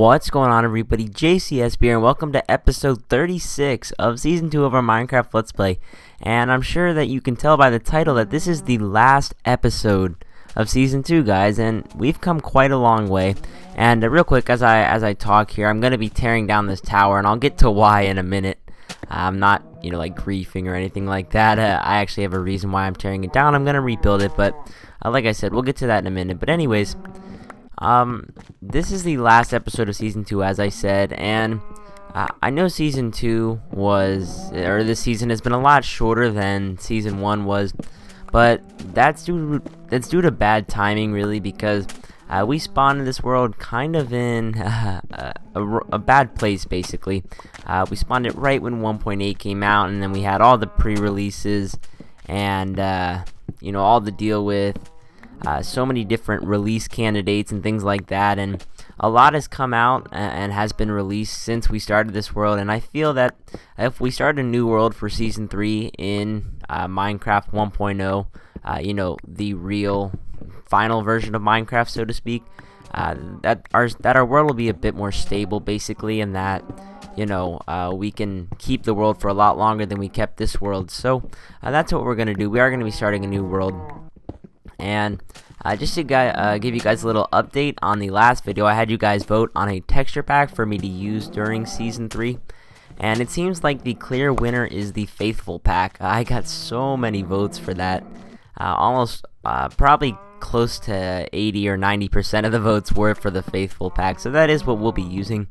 What's going on, everybody? JCSB here, and welcome to episode 36 of season 2 of our Minecraft Let's Play. And I'm sure that you can tell by the title that this is the last episode of season 2, guys, and we've come quite a long way. And real quick, as I talk here, I'm going to be tearing down this tower, and I'll get to why in a minute. I'm not, like griefing or anything like that. I actually have a reason why I'm tearing it down. I'm going to rebuild it, but like I said, we'll get to that in a minute. But anyways, this is the last episode of Season 2, as I said, and I know Season 2 this season has been a lot shorter than Season 1 was, but that's due to bad timing, really, because we spawned in this world kind of in a bad place, basically. We spawned it right when 1.8 came out, and then we had all the pre-releases and, all the deal with so many different release candidates and things like that, and a lot has come out and has been released since we started this world. And I feel that if we start a new world for Season 3 in Minecraft 1.0, the real final version of Minecraft, so to speak, that our world will be a bit more stable, basically, and that we can keep the world for a lot longer than we kept this world. So that's what we're going to do. We are going to be starting a new world. And just to give you guys a little update on the last video, I had you guys vote on a texture pack for me to use during Season 3. And it seems like the clear winner is the Faithful pack. I got so many votes for that. Almost, probably close to 80 or 90% of the votes were for the Faithful pack. So that is what we'll be using.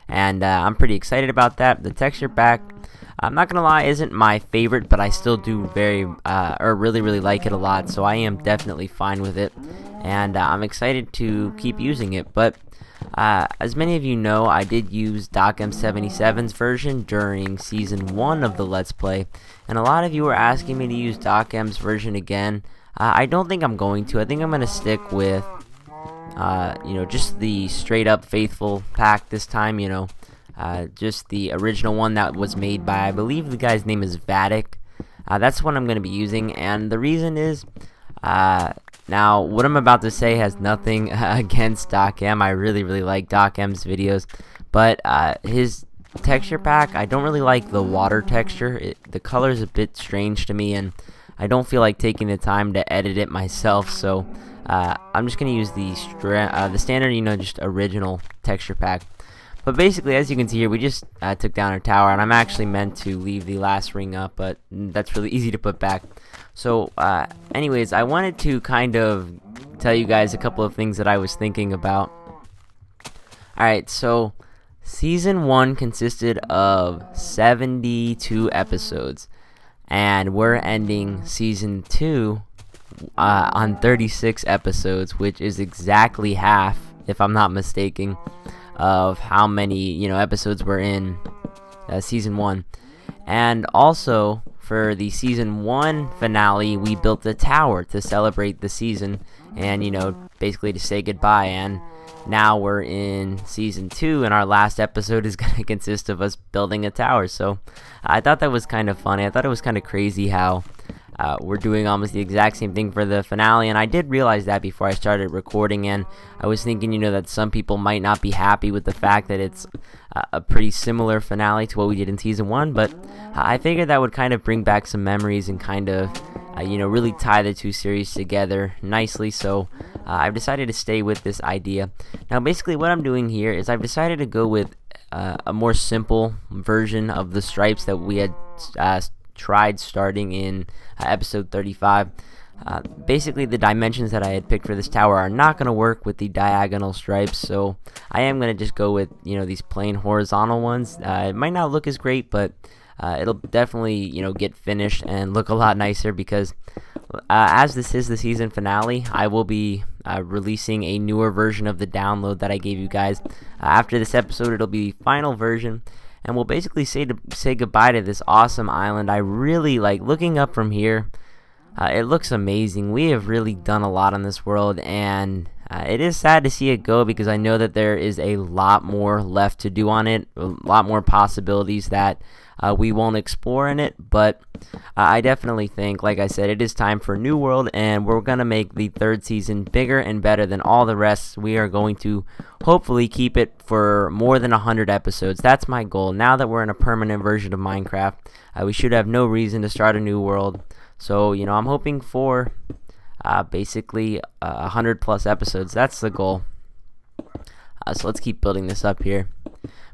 And I'm pretty excited about that. The texture pack, I'm not gonna lie, isn't my favorite, but I still do really like it a lot, so I am definitely fine with it, and I'm excited to keep using it. But as many of you know, I did use DocM77's version during Season 1 of the Let's Play, and a lot of you were asking me to use DocM's version again. I don't think I'm going to. I think I'm gonna stick with just the straight up Faithful pack this time, just the original one that was made by, I believe the guy's name is Vatic. That's what I'm going to be using, and the reason is, now what I'm about to say has nothing against DocM. I really like DocM's videos, but his texture pack, I don't really like the water texture. The color is a bit strange to me, and I don't feel like taking the time to edit it myself, so I'm just going to use the standard, just original texture pack. But basically, as you can see here, we just took down our tower, and I'm actually meant to leave the last ring up, but that's really easy to put back. So, anyways, I wanted to kind of tell you guys a couple of things that I was thinking about. Alright, so Season 1 consisted of 72 episodes, and we're ending Season 2 on 36 episodes, which is exactly half, if I'm not mistaken, of how many episodes were in Season 1. And also for the Season 1 finale, we built a tower to celebrate the season and basically to say goodbye. And now we're in Season 2, and our last episode is going to consist of us building a tower. So I thought that was kind of funny. I thought it was kind of crazy how we're doing almost the exact same thing for the finale, and I did realize that before I started recording, and I was thinking, that some people might not be happy with the fact that it's a pretty similar finale to what we did in Season 1, but I figured that would kind of bring back some memories and kind of, really tie the two series together nicely, so I've decided to stay with this idea. Now, basically what I'm doing here is I've decided to go with a more simple version of the stripes that we had tried starting in episode 35. Basically, the dimensions that I had picked for this tower are not going to work with the diagonal stripes, so I am going to just go with these plain horizontal ones. It might not look as great, but it'll definitely get finished and look a lot nicer, because as this is the season finale, I will be releasing a newer version of the download that I gave you guys. After this episode, it'll be the final version, and we'll basically say goodbye to this awesome island. I really like looking up from here. It looks amazing. We have really done a lot on this world, and It is sad to see it go because I know that there is a lot more left to do on it, a lot more possibilities that we won't explore in it, but I definitely think, like I said, it is time for a new world, and we're going to make the third season bigger and better than all the rest. We are going to hopefully keep it for more than 100 episodes. That's my goal. Now that we're in a permanent version of Minecraft, we should have no reason to start a new world. So, I'm hoping for basically 100 plus episodes. That's the goal. So let's keep building this up here.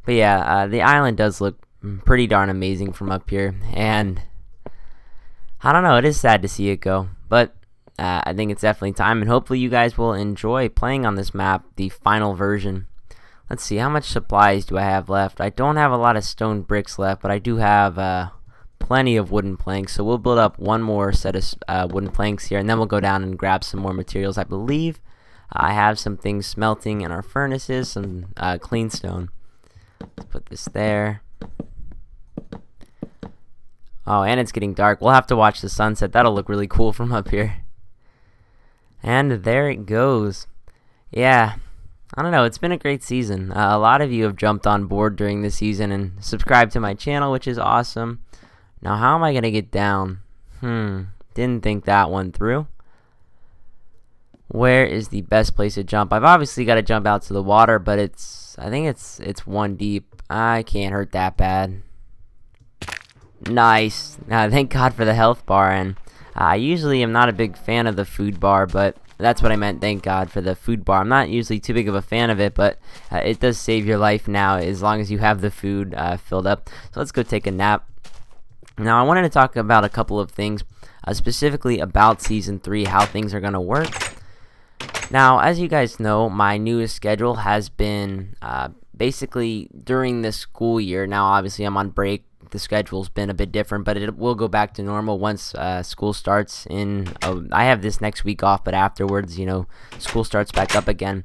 But yeah, the island does look pretty darn amazing from up here, and I don't know, it is sad to see it go, but I think it's definitely time, and hopefully you guys will enjoy playing on this map, the final version. Let's see, how much supplies do I have left? I don't have a lot of stone bricks left, but I do have plenty of wooden planks, so we'll build up one more set of wooden planks here, and then we'll go down and grab some more materials. I believe I have some things smelting in our furnaces, some clean stone. Let's put this there. Oh, and it's getting dark. We'll have to watch the sunset. That'll look really cool from up here. And there it goes. Yeah, I don't know. It's been a great season. A lot of you have jumped on board during the season and subscribed to my channel, which is awesome. Now, how am I going to get down? Didn't think that one through. Where is the best place to jump? I've obviously got to jump out to the water, but I think it's one deep. I can't hurt that bad. Nice. Thank God for the health bar, and I usually am not a big fan of the food bar, but that's what I meant. Thank God for the food bar. I'm not usually too big of a fan of it, but it does save your life now as long as you have the food filled up. So let's go take a nap. Now I wanted to talk about a couple of things, specifically about Season 3, how things are going to work. Now, as you guys know, my newest schedule has been basically during the school year. Now, obviously, I'm on break. The schedule's been a bit different, but it will go back to normal once school starts in. I have this next week off, but afterwards, school starts back up again.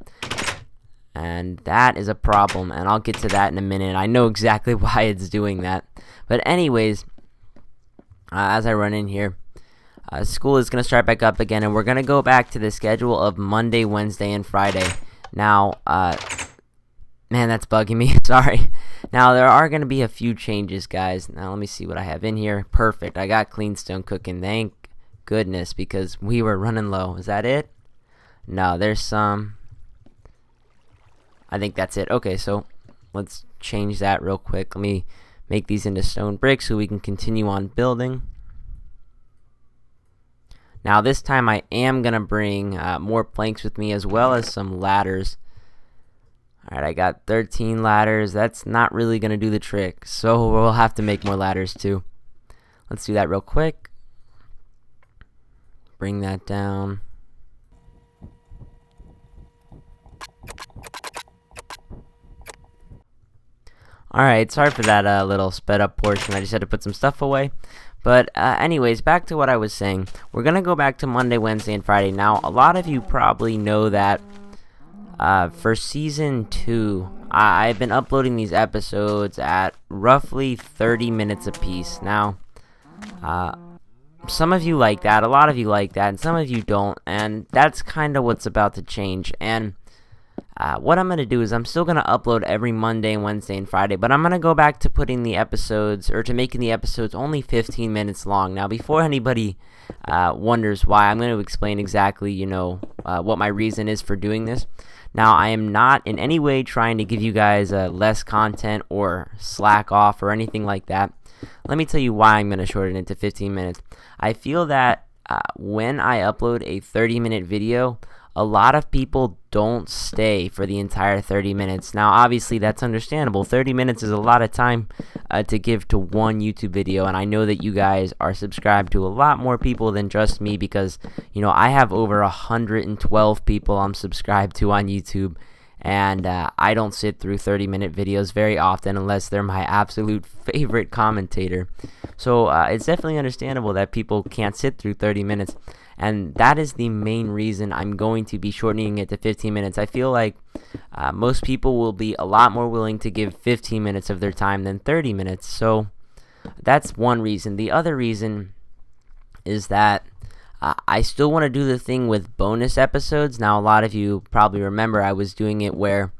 And that is a problem, and I'll get to that in a minute. I know exactly why it's doing that. But anyways, as I run in here, school is going to start back up again, and we're going to go back to the schedule of Monday, Wednesday, and Friday. Now, man, that's bugging me. Sorry. Now, there are going to be a few changes, guys. Now, let me see what I have in here. Perfect. I got clean stone cooking. Thank goodness, because we were running low. Is that it? No, there's some. I think that's it. Okay, so let's change that real quick. Let me make these into stone bricks so we can continue on building. Now, this time I am going to bring more planks with me as well as some ladders. Alright, I got 13 ladders. That's not really going to do the trick, so we'll have to make more ladders too. Let's do that real quick. Bring that down. Alright, sorry for that little sped up portion. I just had to put some stuff away. But anyways, back to what I was saying. We're going to go back to Monday, Wednesday, and Friday. Now, a lot of you probably know that for Season 2, I've been uploading these episodes at roughly 30 minutes apiece. Now, some of you like that, a lot of you like that, and some of you don't, and that's kind of what's about to change. And what I'm going to do is I'm still going to upload every Monday, Wednesday, and Friday, but I'm going to go back to putting the episodes, or to making the episodes only 15 minutes long. Now, before anybody wonders why, I'm going to explain exactly, what my reason is for doing this. Now, I am not in any way trying to give you guys less content or slack off or anything like that. Let me tell you why I'm going to shorten it to 15 minutes. I feel that when I upload a 30-minute video, a lot of people don't stay for the entire 30 minutes. Now, obviously, that's understandable. 30 minutes is a lot of time to give to one YouTube video, and I know that you guys are subscribed to a lot more people than just me because, I have over 112 people I'm subscribed to on YouTube, and I don't sit through 30-minute videos very often unless they're my absolute favorite commentator. So it's definitely understandable that people can't sit through 30 minutes. And that is the main reason I'm going to be shortening it to 15 minutes. I feel like most people will be a lot more willing to give 15 minutes of their time than 30 minutes. So that's one reason. The other reason is that I still want to do the thing with bonus episodes. Now, a lot of you probably remember I was doing it where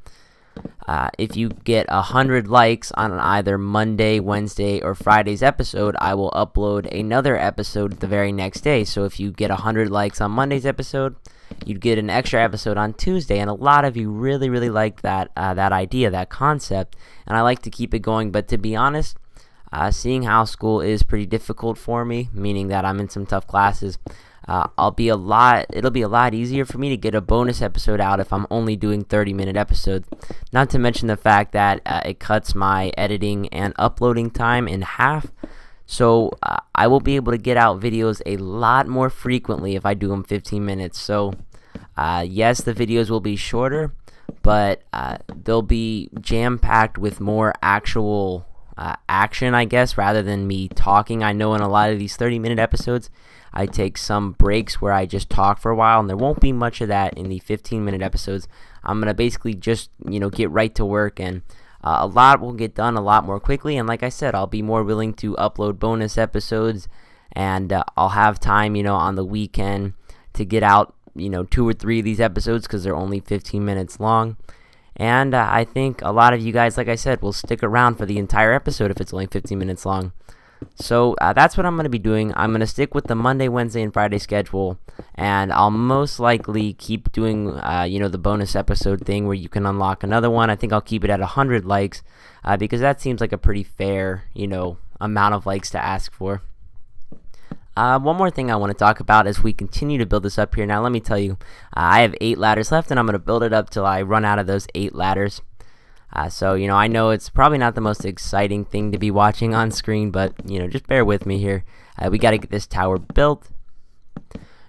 if you get 100 likes on either Monday, Wednesday, or Friday's episode, I will upload another episode the very next day. So if you get 100 likes on Monday's episode, you'd get an extra episode on Tuesday. And a lot of you really, really like that idea, that concept. And I like to keep it going. But to be honest, seeing how school is pretty difficult for me, meaning that I'm in some tough classes, it'll be a lot easier for me to get a bonus episode out if I'm only doing 30-minute episodes. Not to mention the fact that it cuts my editing and uploading time in half. So I will be able to get out videos a lot more frequently if I do them 15 minutes. So yes, the videos will be shorter, but they'll be jam-packed with more actual action, I guess, rather than me talking. I know in a lot of these 30-minute episodes, I take some breaks where I just talk for a while, and there won't be much of that in the 15-minute episodes. I'm going to basically just, get right to work, and a lot will get done a lot more quickly. And like I said, I'll be more willing to upload bonus episodes, and I'll have time, on the weekend to get out, 2 or 3 of these episodes because they're only 15 minutes long. And I think a lot of you guys, like I said, will stick around for the entire episode if it's only 15 minutes long. So that's what I'm going to be doing. I'm going to stick with the Monday, Wednesday, and Friday schedule, and I'll most likely keep doing, the bonus episode thing where you can unlock another one. I think I'll keep it at 100 likes because that seems like a pretty fair, amount of likes to ask for. One more thing I want to talk about as we continue to build this up here. Now, let me tell you, I have 8 ladders left, and I'm going to build it up till I run out of those 8 ladders. So, I know it's probably not the most exciting thing to be watching on screen, but, just bear with me here. We got to get this tower built.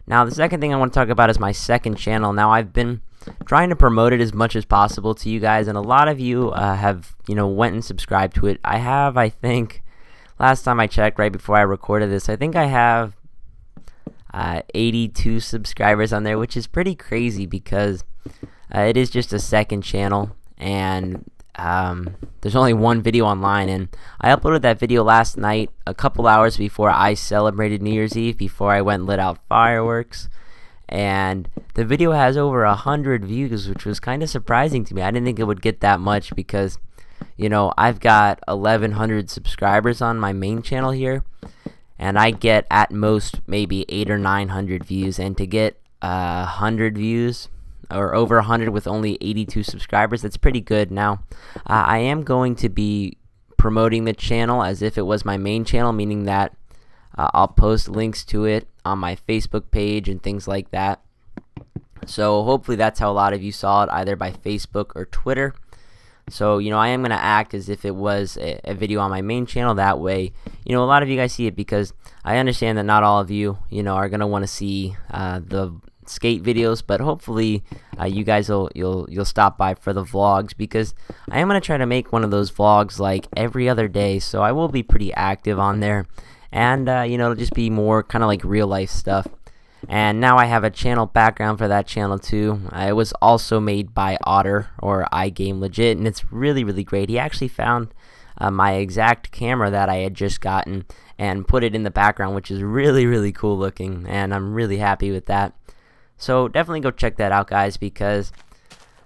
Now, the second thing I want to talk about is my second channel. Now, I've been trying to promote it as much as possible to you guys, and a lot of you have, went and subscribed to it. I have, I think, last time I checked, right before I recorded this, I think I have 82 subscribers on there, which is pretty crazy because it is just a second channel, and there's only one video online, and I uploaded that video last night a couple hours before I celebrated New Year's Eve, before I went and lit out fireworks, and the video has over 100 views, which was kind of surprising to me. I didn't think it would get that much because I've got 1,100 subscribers on my main channel here, and I get at most maybe 800 or 900 views, and to get 100 views or over 100 with only 82 subscribers, that's pretty good. Now, I am going to be promoting the channel as if it was my main channel, meaning that I'll post links to it on my Facebook page and things like that. So hopefully that's how a lot of you saw it, either by Facebook or Twitter. So, I am going to act as if it was a video on my main channel. That way, a lot of you guys see it, because I understand that not all of you, are going to want to see the skate videos, but hopefully you guys you'll stop by for the vlogs, because I am going to try to make one of those vlogs like every other day. So I will be pretty active on there, and it'll just be more kind of like real life stuff. And now I have a channel background for that channel too. It was also made by Otter, or iGame Legit, and it's really, really great. He actually found my exact camera that I had just gotten and put it in the background, which is really, really cool looking, and I'm really happy with that. So definitely go check that out, guys, because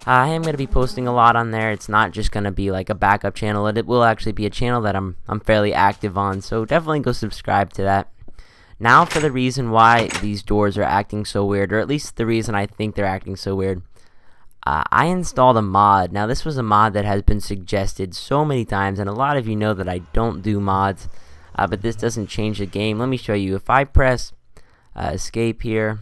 I am going to be posting a lot on there. It's not just going to be like a backup channel. It will actually be a channel that I'm fairly active on, so definitely go subscribe to that. Now for the reason why these doors are acting so weird, or at least the reason I think they're acting so weird. I installed a mod. Now, this was a mod that has been suggested so many times, and a lot of you know that I don't do mods, but this doesn't change the game. Let me show you. If I press escape here,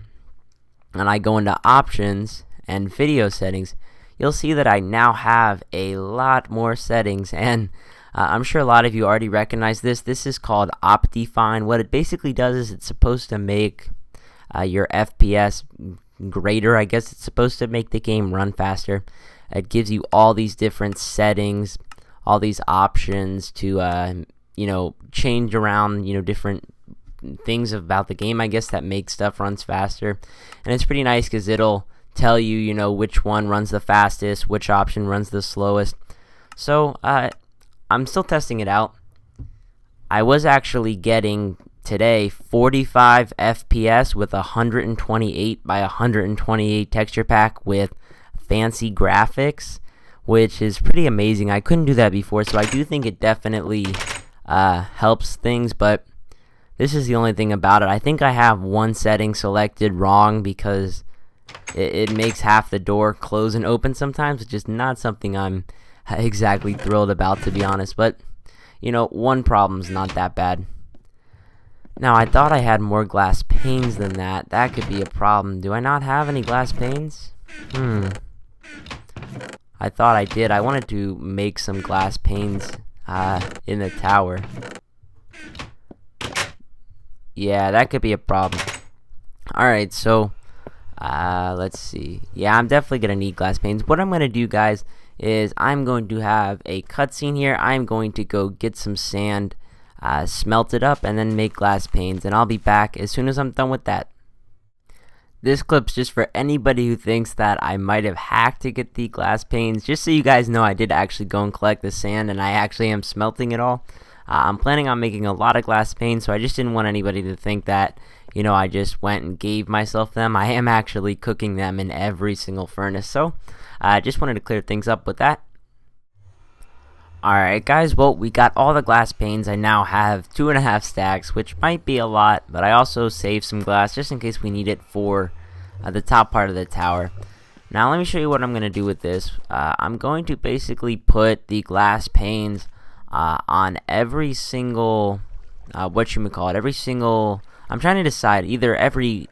and I go into options and video settings, you'll see that I now have a lot more settings, and I'm sure a lot of you already recognize this. This is called Optifine. What it basically does is it's supposed to make your FPS greater. I guess it's supposed to make the game run faster. It gives you all these different settings, all these options to change around different things about the game, I guess, that make stuff runs faster. And it's pretty nice because it'll tell you which one runs the fastest, which option runs the slowest. So I'm still testing it out. I was actually getting today 45 FPS with 128 by 128 texture pack with fancy graphics, which is pretty amazing. I couldn't do that before, so I do think it definitely helps things, but this is the only thing about it. I think I have one setting selected wrong because it makes half the door close and open sometimes, which is not something I'm exactly thrilled about, to be honest, but you know, one problem's not that bad. Now, I thought I had more glass panes than that. That could be a problem. Do I not have any glass panes? I thought I did. I wanted to make some glass panes in the tower. Yeah, that could be a problem. Alright, so let's see. Yeah, I'm definitely going to need glass panes. What I'm going to do, guys, is I'm going to have a cutscene here. I'm going to go get some sand, smelt it up, and then make glass panes. And I'll be back as soon as I'm done with that. This clip's just for anybody who thinks that I might have hacked to get the glass panes. Just so you guys know, I did actually go and collect the sand, and I actually am smelting it all. I'm planning on making a lot of glass panes, so I just didn't want anybody to think that, you know, I just went and gave myself them. I am actually cooking them in every single furnace, so I just wanted to clear things up with that. Alright guys, well, we got all the glass panes. I now have 2.5 stacks, which might be a lot, but I also saved some glass just in case we need it for the top part of the tower. Now let me show you what I'm going to do with this. I'm going to basically put the glass panes on every single, every single, I'm trying to decide, either every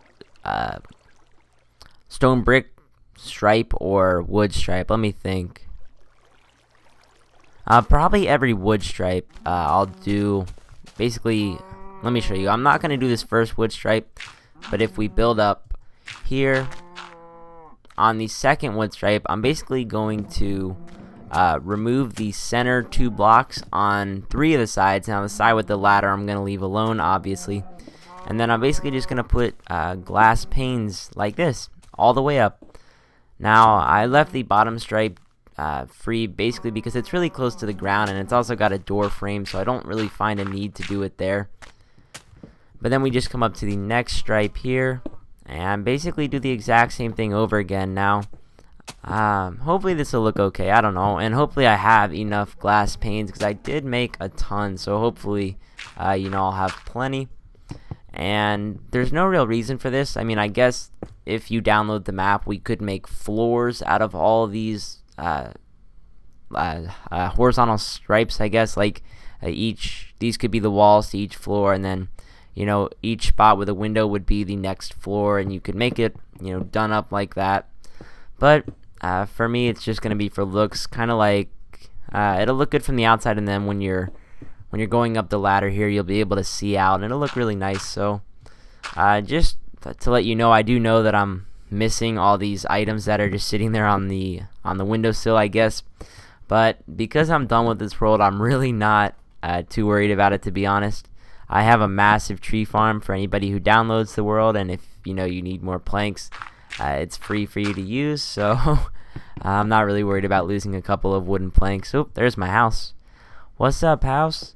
stone brick stripe or wood stripe. Let me think. Probably every wood stripe. I'll do, basically, let me show you. I'm not going to do this first wood stripe, but if we build up here on the second wood stripe, I'm basically going to remove the center 2 blocks on 3 of the sides. Now the side with the ladder I'm going to leave alone, obviously. And then I'm basically just going to put glass panes like this all the way up. Now I left the bottom stripe free basically because it's really close to the ground, and it's also got a door frame, so I don't really find a need to do it there. But then we just come up to the next stripe here and basically do the exact same thing over again. Now hopefully this will look okay, I don't know, and hopefully I have enough glass panes because I did make a ton, so hopefully you know, I'll have plenty. And there's no real reason for this. I mean, I guess if you download the map, we could make floors out of all of these horizontal stripes, I guess. Like these could be the walls to each floor, and then, you know, each spot with a window would be the next floor, and you could make it, you know, done up like that. But for me, it's just gonna be for looks, kind of like it'll look good from the outside, and then when you're going up the ladder here, you'll be able to see out, and it'll look really nice. So just to let you know, I do know that I'm missing all these items that are just sitting there on the windowsill, I guess. But because I'm done with this world, I'm really not too worried about it, to be honest. I have a massive tree farm for anybody who downloads the world, and if you know you need more planks, it's free for you to use. So I'm not really worried about losing a couple of wooden planks. Oh, there's my house. What's up, house?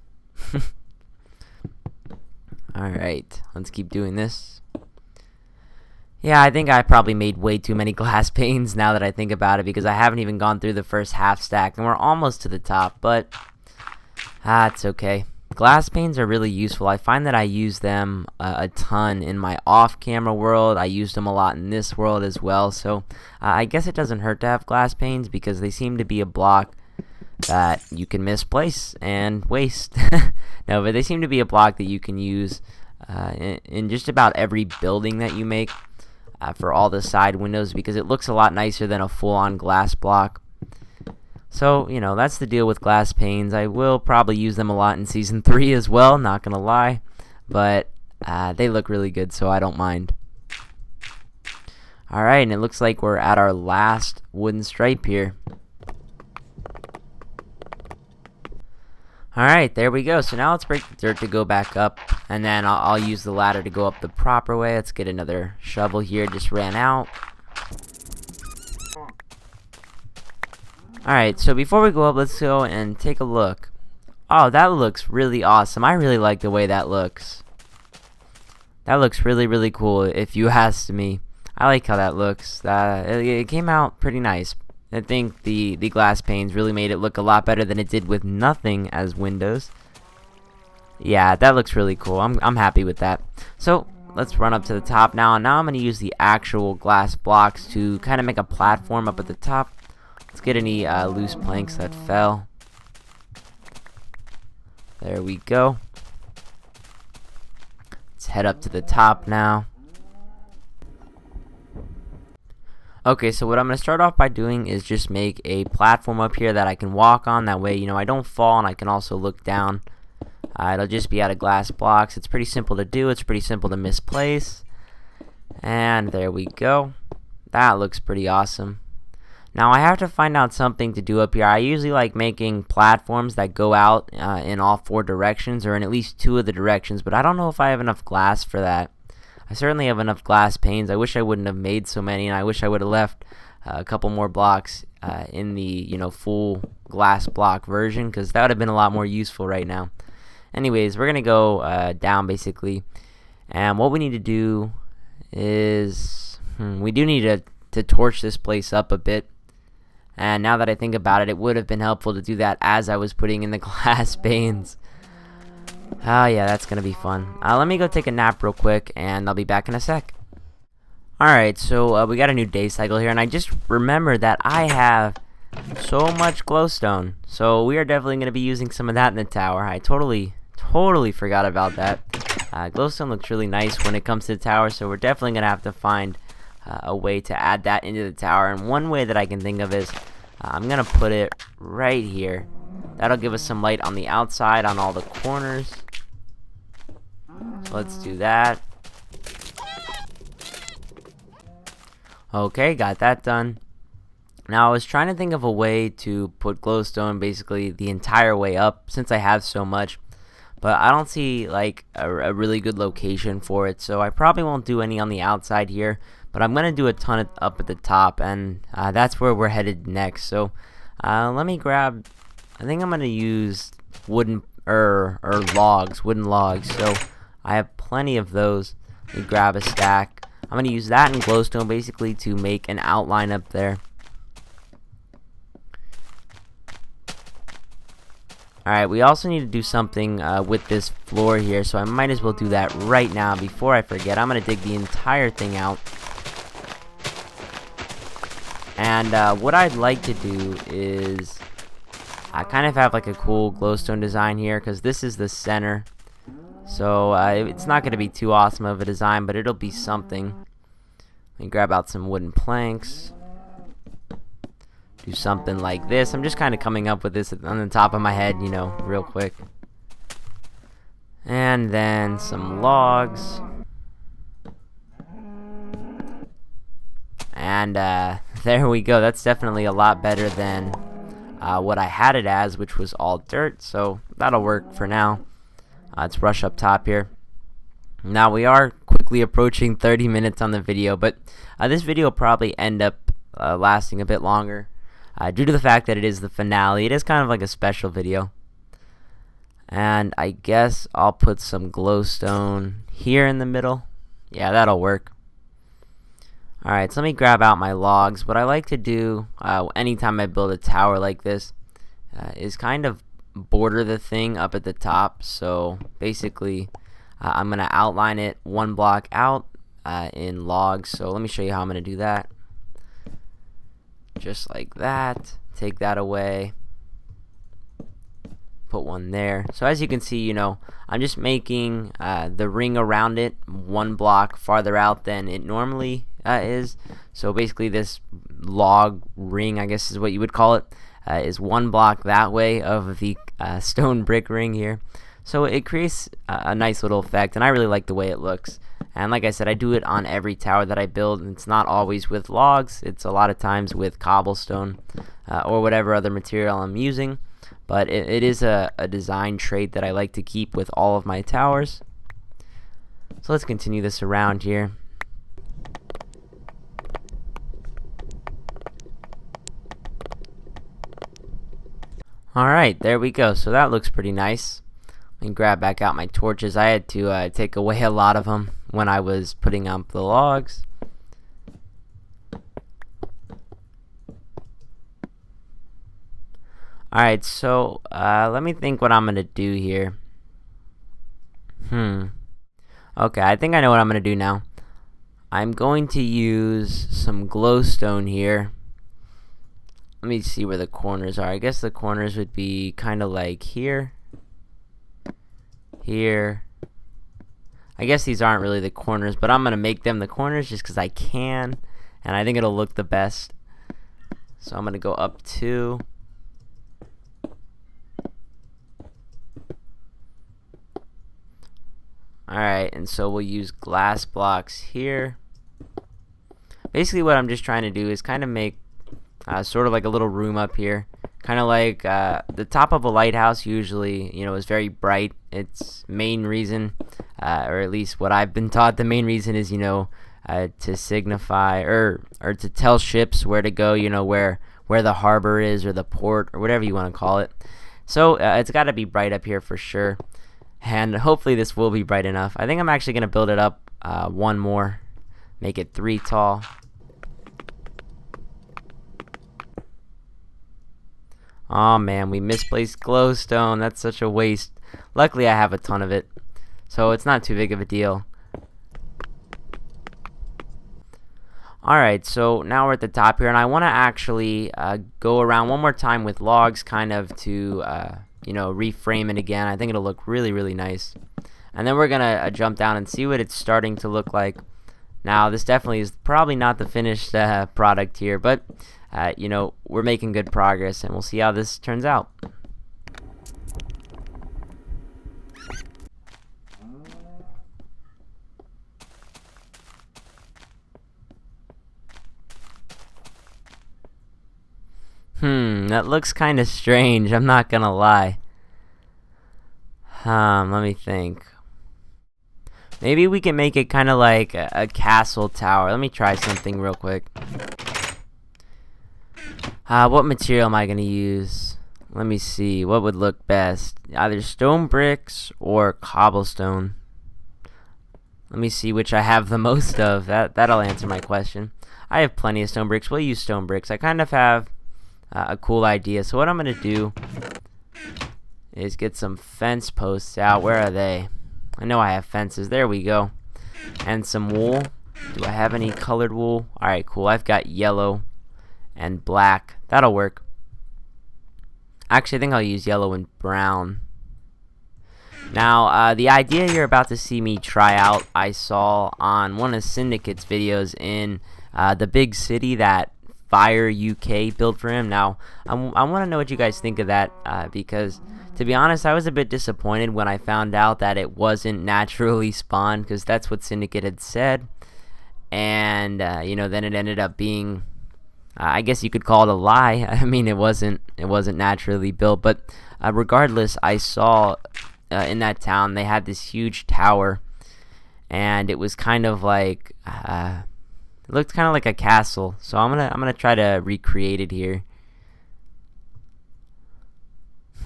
Alright, let's keep doing this. Yeah, I think I probably made way too many glass panes now that I think about it, because I haven't even gone through the first half stack, and we're almost to the top, but it's okay. Glass panes are really useful. I find that I use them a ton in my off-camera world. I used them a lot in this world as well, so I guess it doesn't hurt to have glass panes because they seem to be a block that you can misplace and waste. No, but they seem to be a block that you can use in just about every building that you make for all the side windows, because it looks a lot nicer than a full-on glass block. So, you know, that's the deal with glass panes. I will probably use them a lot in Season 3 as well, not gonna lie, but they look really good, so I don't mind. Alright, and it looks like we're at our last wooden stripe here. Alright, there we go. So now let's break the dirt to go back up, and then I'll use the ladder to go up the proper way. Let's get another shovel here. Just ran out. Alright, so before we go up, let's go and take a look. Oh, that looks really awesome. I really like the way that looks. That looks really, really cool if you ask me. I like how that looks. It came out pretty nice. I think the glass panes really made it look a lot better than it did with nothing as windows. Yeah, that looks really cool. I'm happy with that. So let's run up to the top now. And now I'm going to use the actual glass blocks to kind of make a platform up at the top. Let's get any loose planks that fell. There we go. Let's head up to the top now. Okay, so what I'm going to start off by doing is just make a platform up here that I can walk on. That way, I don't fall and I can also look down. It'll just be out of glass blocks. It's pretty simple to do. It's pretty simple to misplace. And there we go. That looks pretty awesome. Now I have to find out something to do up here. I usually like making platforms that go out in all 4 directions, or in at least 2 of the directions, but I don't know if I have enough glass for that. I certainly have enough glass panes. I wish I wouldn't have made so many, and I wish I would have left a couple more blocks in the full glass block version, because that would have been a lot more useful right now. Anyways, we're gonna go down basically, and what we need to do is we do need to torch this place up a bit. And now that I think about it, it would have been helpful to do that as I was putting in the glass panes. Oh yeah, that's gonna be fun. Let me go take a nap real quick, and I'll be back in a sec. Alright, so we got a new day cycle here, and I just remembered that I have so much glowstone. So we are definitely gonna be using some of that in the tower. I totally forgot about that. Glowstone looks really nice when it comes to the tower, so we're definitely gonna have to find a way to add that into the tower. And one way that I can think of is I'm gonna put it right here. That'll give us some light on the outside on all the corners. So let's do that. Okay, got that done. Now I was trying to think of a way to put glowstone basically the entire way up, since I have so much, but I don't see like a really good location for it, so I probably won't do any on the outside here, but I'm gonna do a ton up at the top, and that's where we're headed next. So let me grab, I think I'm gonna use wooden logs. So I have plenty of those. Let me grab a stack. I'm gonna use that and glowstone basically to make an outline up there. Alright, we also need to do something with this floor here, so I might as well do that right now before I forget. I'm gonna dig the entire thing out. And what I'd like to do is I kind of have like a cool glowstone design here, because this is the center. So it's not going to be too awesome of a design, but it'll be something. Let me grab out some wooden planks. Do something like this. I'm just kind of coming up with this on the top of my head, real quick. And then some logs. And there we go. That's definitely a lot better than what I had it as, which was all dirt. So that'll work for now. Let's rush up top here. Now we are quickly approaching 30 minutes on the video, but this video will probably end up lasting a bit longer due to the fact that it is the finale. It is kind of like a special video. And I guess I'll put some glowstone here in the middle. Yeah, that'll work. Alright, so let me grab out my logs. What I like to do anytime I build a tower like this is kind of border the thing up at the top. So basically I'm going to outline it 1 block out in logs. So let me show you how I'm going to do that. Just like that. Take that away. Put one there. So as you can see, I'm just making the ring around it 1 block farther out than it normally is. So basically this log ring, I guess is what you would call it, is 1 block that way of the stone brick ring here. So it creates a nice little effect, and I really like the way it looks. And like I said, I do it on every tower that I build, and it's not always with logs. It's a lot of times with cobblestone or whatever other material I'm using. But it is a design trait that I like to keep with all of my towers. So let's continue this around here. Alright, there we go. So that looks pretty nice. Let me grab back out my torches. I had to take away a lot of them when I was putting up the logs. Alright, so let me think what I'm gonna do here. Okay, I think I know what I'm gonna do now. I'm going to use some glowstone here. Let me see where the corners are. I guess the corners would be kind of like here. Here. I guess these aren't really the corners, but I'm going to make them the corners just because I can. And I think it'll look the best. So I'm going to go up 2. Alright, and so we'll use glass blocks here. Basically what I'm just trying to do is kind of make sort of like a little room up here. Kind of like the top of a lighthouse usually, is very bright. Its main reason, or at least what I've been taught, the main reason is, to signify or to tell ships where to go, where the harbor is or the port or whatever you want to call it. So it's got to be bright up here for sure. And hopefully this will be bright enough. I think I'm actually going to build it up one more. Make it 3 tall. Oh man, we misplaced glowstone. That's such a waste. Luckily I have a ton of it, so it's not too big of a deal. Alright, so now we're at the top here, and I want to actually go around one more time with logs, kind of to reframe it again. I think it'll look really, really nice. And then we're gonna jump down and see what it's starting to look like. Now this definitely is probably not the finished product here, but we're making good progress, and we'll see how this turns out. That looks kind of strange, I'm not gonna lie. Let me think. Maybe we can make it kind of like a castle tower. Let me try something real quick. What material am I going to use? Let me see. What would look best? Either stone bricks or cobblestone. Let me see which I have the most of. That'll answer my question. I have plenty of stone bricks. We'll use stone bricks. I kind of have a cool idea. So what I'm going to do is get some fence posts out. Where are they? I know I have fences. There we go. And some wool. Do I have any colored wool? Alright, cool. I've got yellow and black. That'll work. Actually, I think I'll use yellow and brown. Now, the idea you're about to see me try out, I saw on one of Syndicate's videos in the big city that Fire UK built for him. Now, I want to know what you guys think of that, because, to be honest, I was a bit disappointed when I found out that it wasn't naturally spawned, because that's what Syndicate had said. And, then it ended up being... I guess you could call it a lie. I mean, it wasn't naturally built, but regardless, I saw in that town they had this huge tower, and it was kind of like it looked kind of like a castle. So I'm gonna try to recreate it here.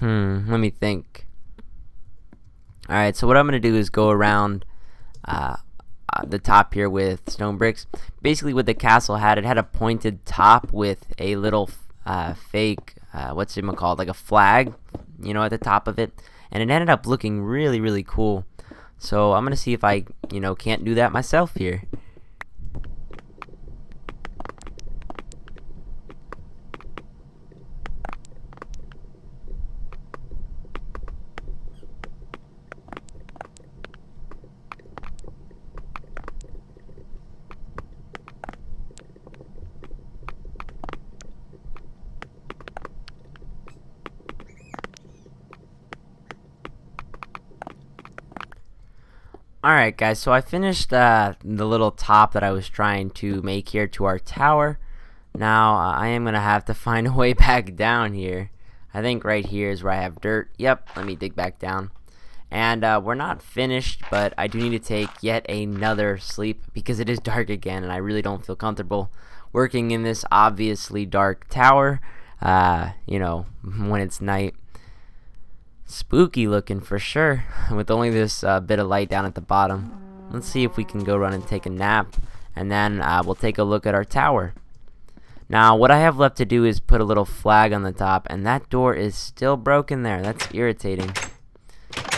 Let me think. All right, so what I'm gonna do is go around the top here with stone bricks. Basically what the castle had, it had a pointed top with a little fake what's it called, like a flag, at the top of it, and it ended up looking really, really cool. So I'm gonna see if I can't do that myself here. Alright guys, so I finished the little top that I was trying to make here to our tower. Now I am going to have to find a way back down here. I think right here is where I have dirt. Yep, let me dig back down. And we're not finished, but I do need to take yet another sleep because it is dark again and I really don't feel comfortable working in this obviously dark tower, when it's night. Spooky looking for sure, with only this bit of light down at the bottom. let's see if we can go run and take a nap, and then we'll take a look at our tower. Now, what I have left to do is put a little flag on the top, and that door is still broken there. That's irritating.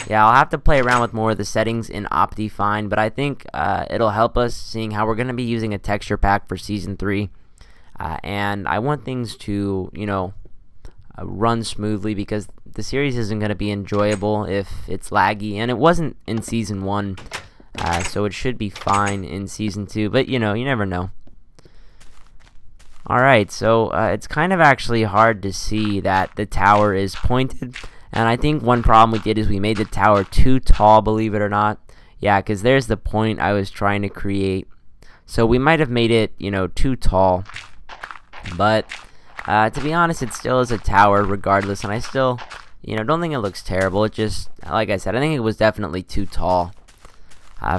Yeah, I'll have to play around with more of the settings in Optifine, but I think it'll help us, seeing how we're going to be using a texture pack for Season 3. And I want things to, run smoothly, because the series isn't going to be enjoyable if it's laggy, and it wasn't in Season 1, so it should be fine in Season 2, but you never know. Alright, so it's kind of actually hard to see that the tower is pointed, and I think one problem we did is we made the tower too tall, believe it or not. Yeah, because there's the point I was trying to create. So we might have made it, too tall, but to be honest, it still is a tower regardless, and I still, don't think it looks terrible. It just, like I said, I think it was definitely too tall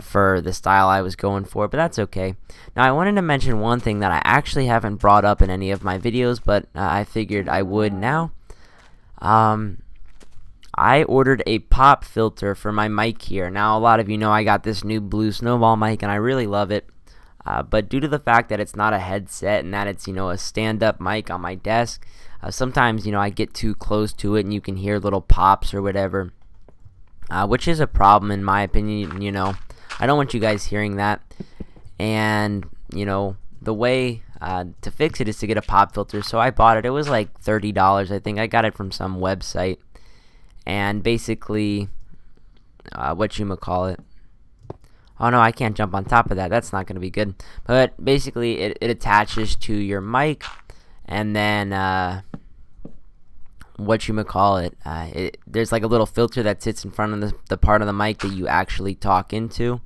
for the style I was going for, but that's okay. Now, I wanted to mention one thing that I actually haven't brought up in any of my videos, but I figured I would now. I ordered a pop filter for my mic here. Now, a lot of you know I got this new blue snowball mic, and I really love it. But due to the fact that it's not a headset and that it's, a stand-up mic on my desk, sometimes, I get too close to it and you can hear little pops or whatever, which is a problem in my opinion. I don't want you guys hearing that. And, the way to fix it is to get a pop filter. So I bought it. It was like $30, I think. I got it from some website. And basically, whatchamacallit. Oh no, I can't jump on top of that. That's not going to be good. But basically, it attaches to your mic, and then there's like a little filter that sits in front of the part of the mic that you actually talk into.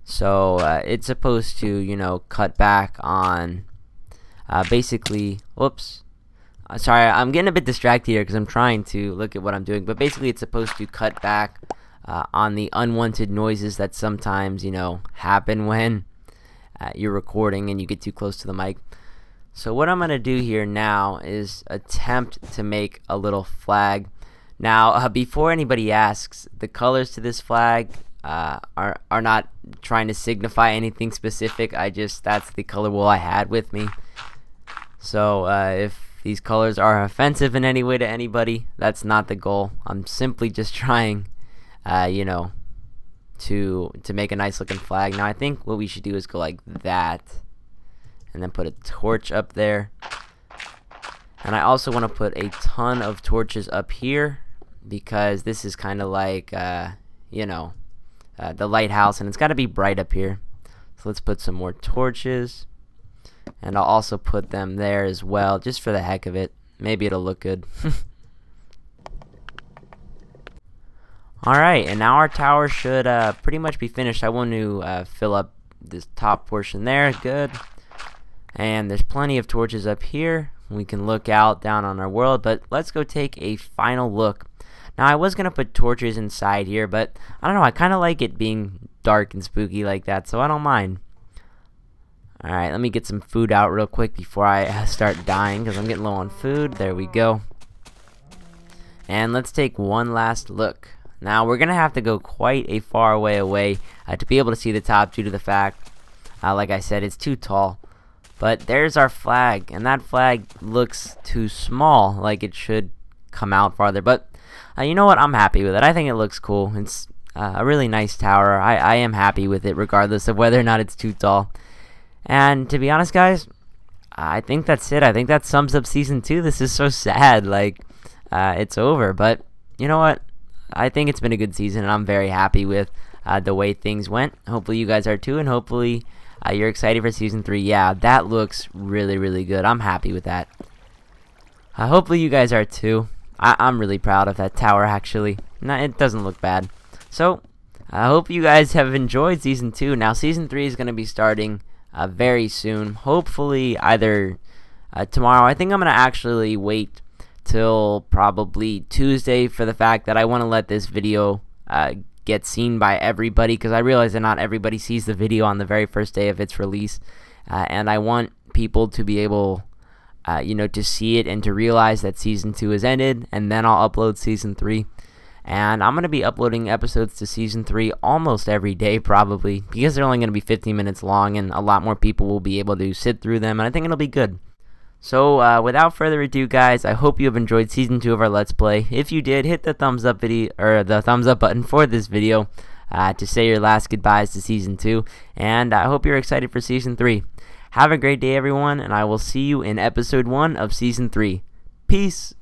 So it's supposed to, cut back on basically. Whoops. Sorry, I'm getting a bit distracted here because I'm trying to look at what I'm doing. But basically, it's supposed to cut back on the unwanted noises that sometimes, happen when you're recording and you get too close to the mic. So what I'm going to do here now is attempt to make a little flag. Now, before anybody asks, the colors to this flag are not trying to signify anything specific. That's the color wheel I had with me. So if these colors are offensive in any way to anybody, that's not the goal. I'm simply just trying to make a nice looking flag. Now I think what we should do is go like that, and then put a torch up there. And I also want to put a ton of torches up here, because this is kind of like the lighthouse, and it's got to be bright up here. So let's put some more torches, and I'll also put them there as well, just for the heck of it. Maybe it'll look good. Alright, and now our tower should pretty much be finished. I want to fill up this top portion there. Good. And there's plenty of torches up here. We can look out down on our world, but let's go take a final look. Now, I was going to put torches inside here, but I don't know. I kind of like it being dark and spooky like that, so I don't mind. Alright, let me get some food out real quick before I start dying, because I'm getting low on food. There we go. And let's take one last look. Now, we're going to have to go quite a far way away to be able to see the top, due to the fact, like I said, it's too tall. But there's our flag, and that flag looks too small, like it should come out farther. But you know what? I'm happy with it. I think it looks cool. It's a really nice tower. I am happy with it, regardless of whether or not it's too tall. And to be honest, guys, I think that's it. I think that sums up Season 2. This is so sad. Like, it's over. But you know what? I think it's been a good season, and I'm very happy with the way things went. Hopefully you guys are too, and hopefully you're excited for Season 3. Yeah, that looks really, really good. I'm happy with that. Hopefully you guys are too. I'm really proud of that tower, actually. No, it doesn't look bad. So, I hope you guys have enjoyed Season 2. Now, Season 3 is going to be starting very soon. Hopefully either tomorrow. I think I'm going to actually wait till probably Tuesday, for the fact that I want to let this video get seen by everybody, because I realize that not everybody sees the video on the very first day of its release, and I want people to be able to see it and to realize that Season 2 has ended, and then I'll upload Season 3. And I'm going to be uploading episodes to Season 3 almost every day, probably, because they're only going to be 15 minutes long, and a lot more people will be able to sit through them, and I think it'll be good. So, without further ado, guys, I hope you have enjoyed Season 2 of our Let's Play. If you did, hit the thumbs up button for this video to say your last goodbyes to Season 2, and I hope you're excited for Season 3. Have a great day, everyone, and I will see you in Episode 1 of Season 3. Peace!